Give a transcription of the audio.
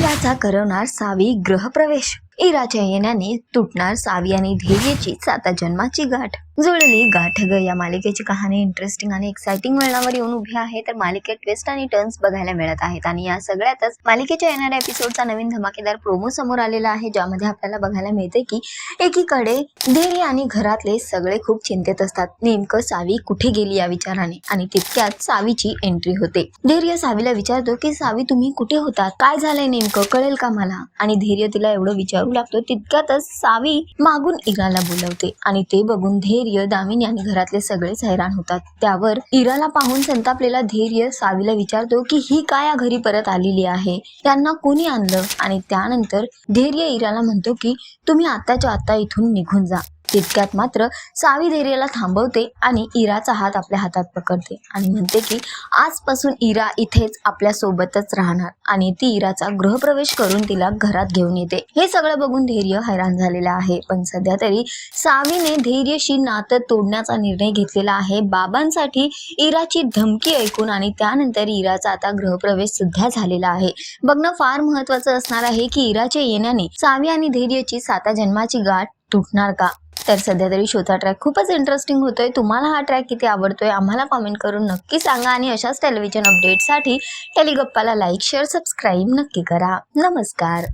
इराचा करवणार सावी ग्रहप्रवेश। इराच्या येण्याने तुटणार सावी आणि धैर्यची 7 जन्माची गाठ। जुळली गाठ ग या मालिकेची कहाणी इंटरेस्टिंग आणि एक्साइटिंग वळणावर येऊन उभी आहे। तर मालिकेत ट्विस्ट आणि टर्न्स बघायला मिळत आहेत आणि या सगळ्यातच मालिकेच्या येणाऱ्या एपिसोडचा नवीन धमाकेदार प्रोमो समोर आलेला आहे, ज्यामध्ये आपल्याला बघायला मिळते की एकीकडे धैर्य आणि घरातले सगळे खूप चिंतेत असतात, नेमकं सावी कुठे गेली या विचाराने। आणि तितक्यात सावीची एंट्री होते। धैर्य सावीला विचारतो की सावी तुम्ही कुठे होतात, काय झालंय नेमकं, कळेल का मला। आणि धैर्य तिला एवढं विचारू लागतो तितक्यातच सावी मागून इराला बोलवते आणि ते बघून धैर्य, दामिनी आणि घरातले सगळेच हैराण होतात। त्यावर इराला पाहून संतापलेला धैर्य सावीला विचारतो की ही काय या घरी परत आलेली आहे, त्यांना कोणी आणलं। आणि त्यानंतर धैर्य इराला म्हणतो की तुम्ही आताच्या आता इथून निघून जा। तितक्यात मात्र सावी धैर्याला थांबवते आणि इराचा हात आपल्या हातात पकडते आणि म्हणते की आजपासून इरा इथेच आपल्या सोबतच राहणार आणि ती इराचा गृहप्रवेश करून तिला घरात घेऊन येते। हे सगळं बघून धैर्य हैराण झालेला आहे, पण सध्या तरी सावीने धैर्यशी नातं तोडण्याचा निर्णय घेतलेला आहे बाबांसाठी इराची धमकी ऐकून। आणि त्यानंतर इराचा आता गृहप्रवेश सुद्धा झालेला आहे। बघणं फार महत्वाचं असणार आहे की इराच्या येण्याने सावी आणि धैर्यची 7 जन्माची गाठ तुटणार का। तर सध्या तरी शोचा ट्रॅक खूपच इंटरेस्टिंग होतोय। तुम्हाला हा ट्रॅक किती आवडतोय आम्हाला कमेंट करून नक्की सांगा आणि अशाच टेलिव्हिजन अपडेटसाठी टेलिगप्पाला लाईक, शेअर, सबस्क्राईब नक्की करा। नमस्कार।